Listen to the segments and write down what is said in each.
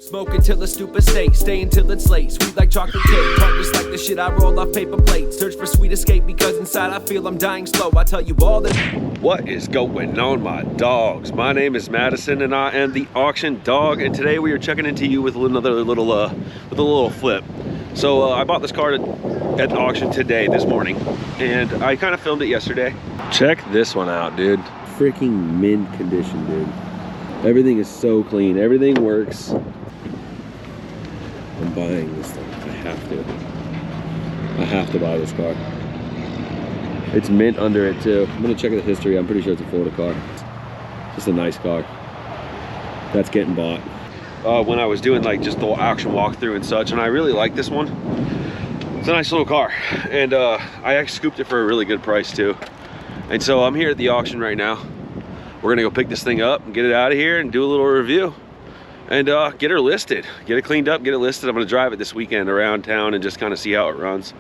Smoke until the stupid state, stay until it's late. Sweet like chocolate cake, talk just like the shit I roll off paper plates. Search for sweet escape because inside I feel I'm dying slow. I tell you all this. What is going on, my dogs? My name is Madison and I am the auction dog, and today we are checking into you with another little flip. So I bought this car at the auction this morning, and I kind of filmed it yesterday. Check this one out, dude. Freaking mint condition, dude. Everything is so clean, everything works. I'm buying this thing. I have to buy this car. It's mint under it too. I'm gonna check the history. I'm pretty sure it's a Florida car. Just a nice car. That's getting bought. When I was doing like just the auction walkthrough and such, and I really like this one. It's a nice little car, and I actually scooped it for a really good price too. And so I'm here at the auction right now. We're gonna go pick this thing up and get it out of here and do a little review and get her listed, get it cleaned up, get it listed. I'm gonna drive it this weekend around town and just kind of see how it runs,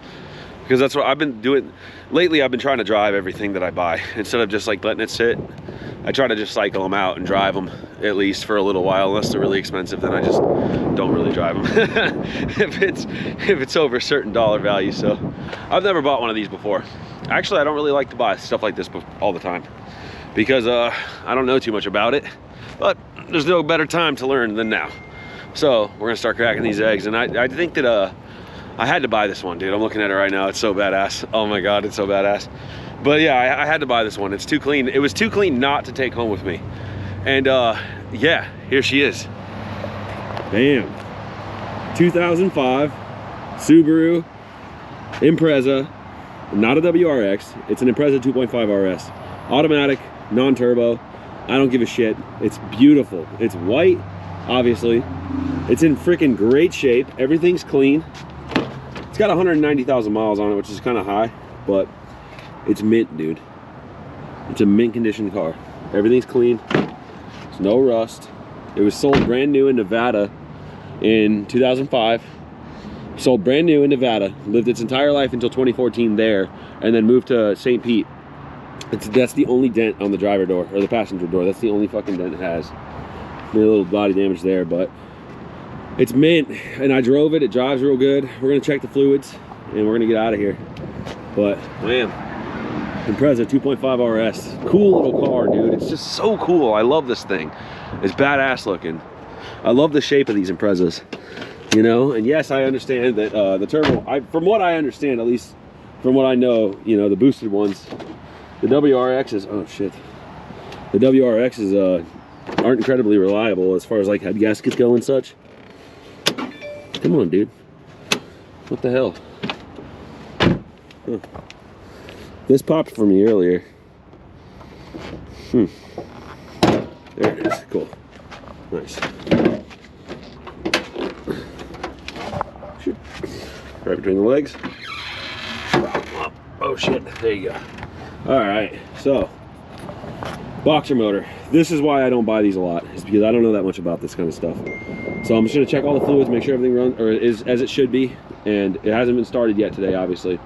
because that's what I've been doing lately. I've been trying to drive everything that I buy instead of just like letting it sit. I try to just cycle them out and drive them at least for a little while. Unless they're really expensive, then I just don't really drive them if it's over a certain dollar value. So I've never bought one of these before. Actually, I don't really like to buy stuff like this all the time because I don't know too much about it, but there's no better time to learn than now. So we're gonna start cracking these eggs, and I think that I had to buy this one, dude. I'm looking at it right now. It's so badass. Oh my God, it's so badass. But yeah, I had to buy this one. It's too clean. It was too clean not to take home with me. And yeah, here she is. Bam. 2005 Subaru Impreza, not a WRX. It's an Impreza 2.5 RS. Automatic, non-turbo. I don't give a shit. It's beautiful. It's white, obviously. It's in freaking great shape. Everything's clean. It's got 190,000 miles on it, which is kind of high, but it's mint, dude. It's a mint condition car. Everything's clean. There's no rust. It was sold brand new in Nevada in 2005. Sold brand new in Nevada. Lived its entire life until 2014 there, and then moved to St. Pete. That's the only dent on the driver door, or the passenger door. That's the only fucking dent it has. Maybe a little body damage there, but it's mint, and I drove it. It drives real good. We're gonna check the fluids, and we're gonna get out of here. But, man, Impreza 2.5 RS. Cool little car, dude. It's just so cool. I love this thing. It's badass looking. I love the shape of these Imprezas, you know? And yes, I understand that the turbo, from what I understand, at least from what I know, you know, the boosted ones, the WRXs, oh shit. The WRXs aren't incredibly reliable as far as like head gaskets go and such. Come on, dude. What the hell? Huh. This popped for me earlier. There it is. Cool. Nice. Right between the legs. Oh shit. There you go. Alright, so boxer motor. This is why I don't buy these a lot, is because I don't know that much about this kind of stuff. So I'm just gonna check all the fluids, make sure everything runs or is as it should be, and it hasn't been started yet today, obviously.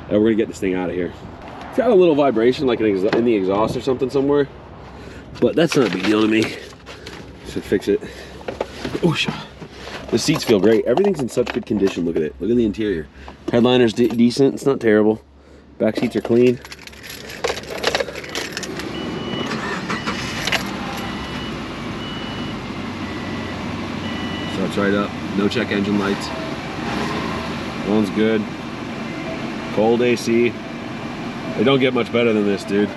And we're gonna get this thing out of here. It's got a little vibration like in the exhaust or something somewhere, but that's not a big deal to me. Should fix it. Oosh. The seats feel great. Everything's in such good condition. Look at it. Look at the interior. Headliner's decent. It's not terrible. Back seats are clean. Starts right up. No check engine lights. One's good. Cold AC. It don't get much better than this, dude.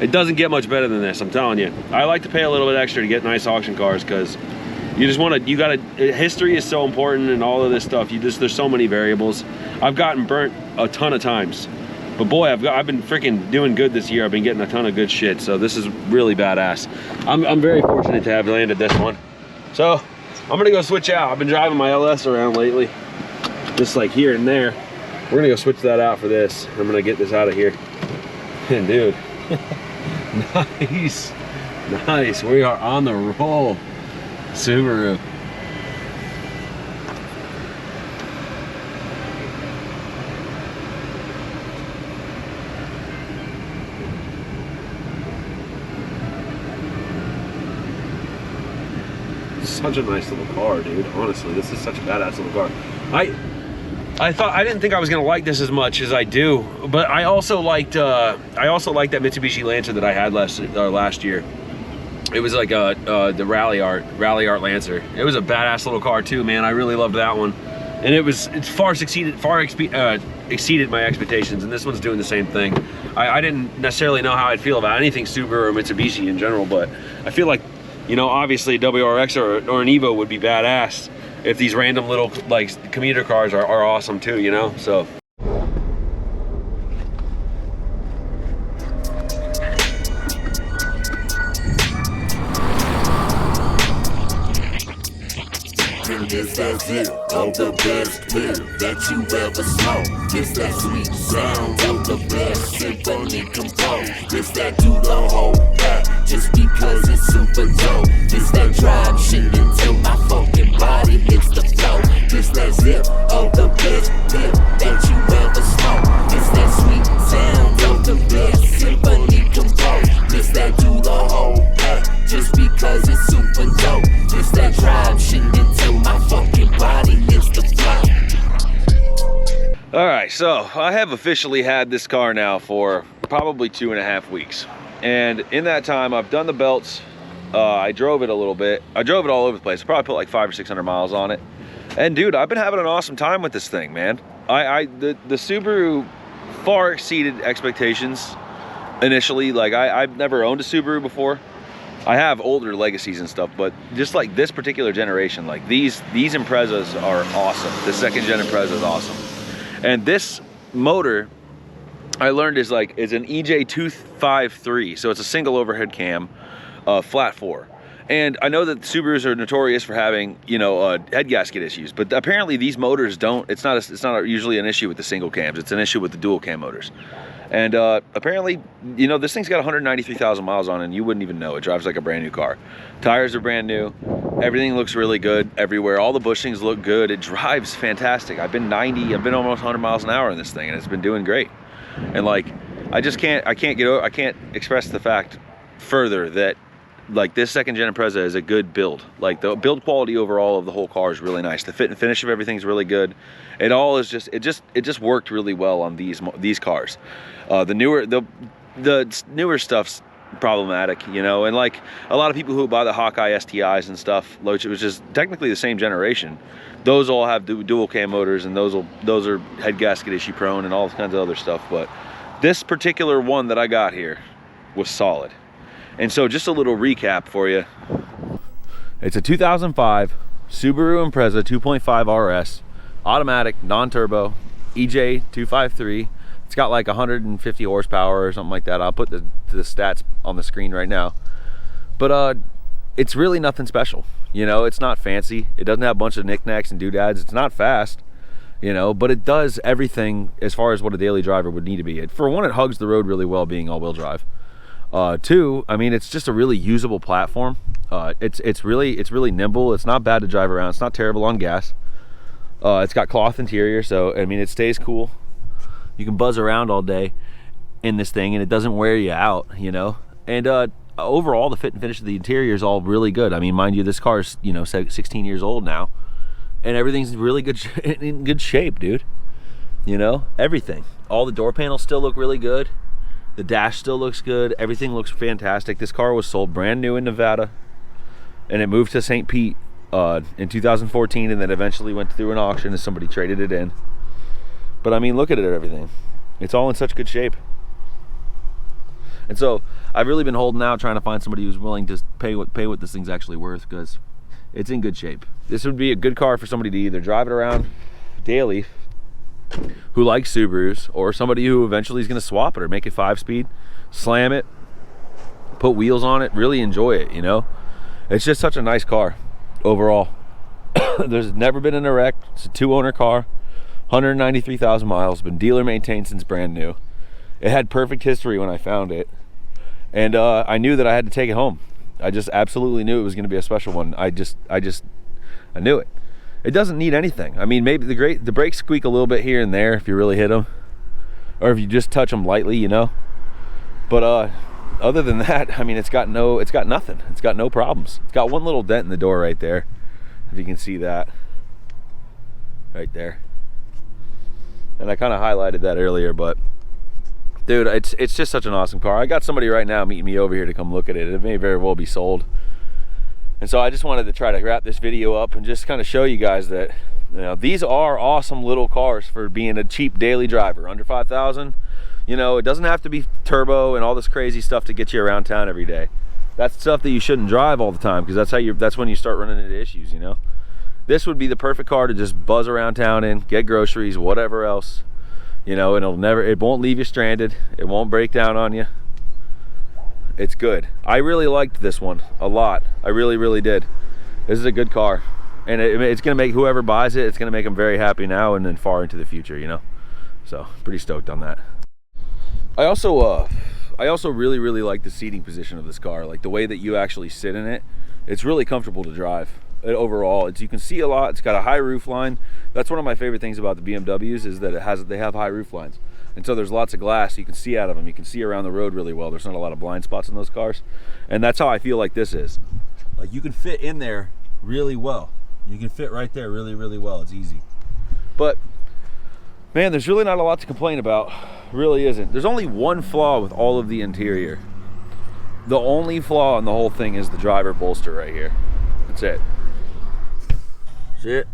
It doesn't get much better than this, I'm telling you. I like to pay a little bit extra to get nice auction cars because you just want to, history is so important and all of this stuff. There's so many variables. I've gotten burnt a ton of times, but boy, I've been freaking doing good this year. I've been getting a ton of good shit, so this is really badass. I'm very fortunate to have landed this one. So I'm gonna go switch out. I've been driving my LS around lately, just like here and there. We're gonna go switch that out for this. I'm gonna get this out of here. And dude, nice, nice. We are on the roll. Subaru. such a nice little car, dude. Honestly, this is such a badass little car. I didn't think I was gonna like this as much as I do, but I also liked that Mitsubishi Lancer that I had last year. It was like the Rally Art Lancer. It was a badass little car too, man. I really loved that one, and it's far exceeded my expectations. And this one's doing the same thing. I didn't necessarily know how I'd feel about anything Subaru or Mitsubishi in general, but I feel like, you know, obviously a WRX or an Evo would be badass if these random little like commuter cars are awesome too, you know. So This that hit of the best pill that you ever smoked. This that sweet sound of the best symphony composed. This that do the whole pack just because it's super dope. This that drive shit until my fucking body hits the flow. This that zip of the best pill that you ever smoked. This that sweet sound of the best symphony composed. This that do the whole pack just because it's super dope. This that drive shit until my fucking body hits the floor. all right, so I have officially had this car now for probably 2.5 weeks, and in that time I've done the belts. I drove it a little bit. I drove it all over the place. I probably put like 500 or 600 miles on it, and dude, I've been having an awesome time with this thing, man. The Subaru far exceeded expectations initially. Like I've never owned a Subaru before. I have older legacies and stuff, but just like this particular generation, like these Imprezas are awesome. The second gen Impreza is awesome. And this motor, I learned is an EJ253, so it's a single overhead cam, flat 4. And I know that Subarus are notorious for having, you know, head gasket issues, but apparently these motors don't. It's not usually an issue with the single cams. It's an issue with the dual cam motors. And apparently, you know, this thing's got 193,000 miles on it, and you wouldn't even know. It drives like a brand new car. Tires are brand new. Everything looks really good everywhere. All the bushings look good. It drives fantastic. I've been almost 100 miles an hour in this thing, and it's been doing great. And like, I can't express the fact further that like this second gen Impreza is a good build. Like the build quality overall of the whole car is really nice. The fit and finish of everything's really good. It just worked really well on these cars. The newer stuff's problematic, you know, and like a lot of people who buy the Hawkeye STIs and stuff, which was just technically the same generation, those all have dual cam motors, and those are head gasket issue prone and all kinds of other stuff. But this particular one that I got here was solid. And so just a little recap for you. It's a 2005 Subaru Impreza 2.5 RS, automatic, non-turbo, EJ253. It's got like 150 horsepower or something like that. I'll put the stats on the screen right now. But it's really nothing special. You know, it's not fancy. It doesn't have a bunch of knickknacks and doodads. It's not fast, you know, but it does everything as far as what a daily driver would need to be. For one, it hugs the road really well, being all-wheel drive. Two, I mean, it's just a really usable platform. It's really nimble. It's not bad to drive around. It's not terrible on gas. It's got cloth interior, so I mean, it stays cool. You can buzz around all day in this thing, and it doesn't wear you out, you know. And overall, the fit and finish of the interior is all really good. I mean, mind you, this car's, you know, 16 years old now, and everything's really good in good shape, dude. You know, everything. All the door panels still look really good. The dash still looks good. Everything looks fantastic. This car was sold brand new in Nevada, and it moved to St. Pete in 2014, and then eventually went through an auction and somebody traded it in. But I mean, look at it, everything. It's all in such good shape. And so I've really been holding out, trying to find somebody who's willing to pay what this thing's actually worth, because it's in good shape. This would be a good car for somebody to either drive it around daily, who likes Subarus, or somebody who eventually is going to swap it or make it 5-speed, slam it, put wheels on it, really enjoy it, you know. It's just such a nice car overall. There's never been in a wreck. It's a 2-owner car, 193,000 miles, been dealer maintained since brand new. It had perfect history when I found it, and I knew that I had to take it home. I just absolutely knew it was going to be a special one. I knew it. It doesn't need anything. I mean, maybe the brakes squeak a little bit here and there if you really hit them, or if you just touch them lightly, you know. But other than that, I mean, it's got nothing. It's got no problems. It's got one little dent in the door right there, if you can see that right there. And I kind of highlighted that earlier, but dude, it's just such an awesome car. I got somebody right now meeting me over here to come look at it. It may very well be sold. And so I just wanted to try to wrap this video up and just kind of show you guys that, you know, these are awesome little cars for being a cheap daily driver, under 5,000. You know, it doesn't have to be turbo and all this crazy stuff to get you around town every day. That's stuff that you shouldn't drive all the time, because that's when you start running into issues, you know. This would be the perfect car to just buzz around town in, get groceries, whatever else. You know, and it won't leave you stranded. It won't break down on you. It's good. I really liked this one a lot. I really, really did. This is a good car. And it's gonna make whoever buys it, it's gonna make them very happy now and then far into the future, you know. So, pretty stoked on that. I also really, really like the seating position of this car. Like the way that you actually sit in it. It's really comfortable to drive. Overall, you can see a lot. It's got a high roof line. That's one of my favorite things about the BMWs, is that they have high roof lines, and so there's lots of glass, so you can see out of them. You can see around the road really well. There's not a lot of blind spots in those cars, and that's how I feel like this is. Like you can fit in there really well. You can fit right there really, really well. It's easy. But man, there's really not a lot to complain about. Really isn't. There's only one flaw with all of the interior. The only flaw in the whole thing is the driver bolster right here. That's it. See it?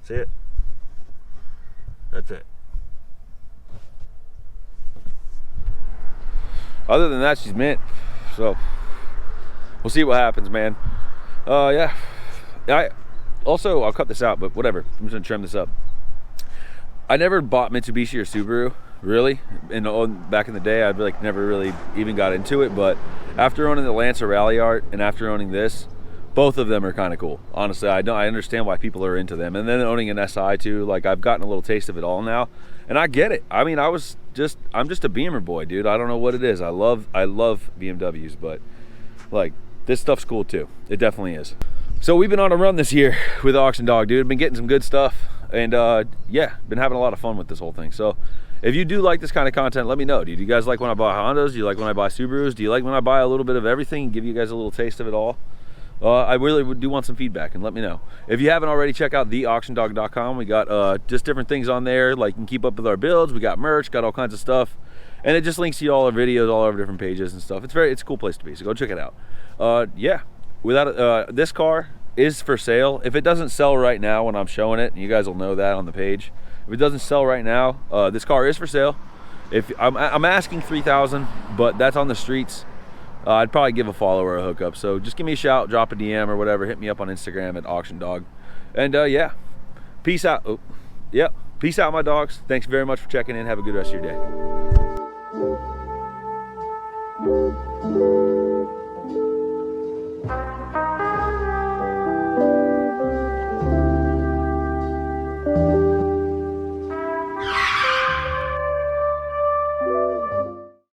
See it? That's it. Other than that, she's mint. So we'll see what happens, man. Yeah. I'll cut this out, but whatever. I'm just gonna trim this up. I never bought Mitsubishi or Subaru, really. Back in the day, I'd like never really even got into it. But after owning the Lancer Rally Art and after owning this, both of them are kind of cool. Honestly, I understand why people are into them. And then owning an SI too, like I've gotten a little taste of it all now, and I get it. I mean, I'm just a Beamer boy, dude. I don't know what it is. I love BMWs, but like this stuff's cool too. It definitely is. So we've been on a run this year with Auction Dog, dude. Been getting some good stuff, and yeah, been having a lot of fun with this whole thing. So if you do like this kind of content, let me know. Do you guys like when I buy Hondas? Do you like when I buy Subarus? Do you like when I buy a little bit of everything and give you guys a little taste of it all? I really do want some feedback, and let me know. If you haven't already, check out theauctiondog.com. We got just different things on there, like you can keep up with our builds. We got merch, got all kinds of stuff, and it just links you to all our videos, all our different pages and stuff. It's a cool place to be, so go check it out. Yeah, this car is for sale. If it doesn't sell right now when I'm showing it, and you guys will know that on the page, if it doesn't sell right now, this car is for sale. If I'm asking $3,000, but that's on the streets. I'd probably give a follower a hookup. So just give me a shout, drop a DM or whatever. Hit me up on Instagram at Auction Dog. And yeah, peace out. Oh, yeah, peace out, my dogs. Thanks very much for checking in. Have a good rest of your day.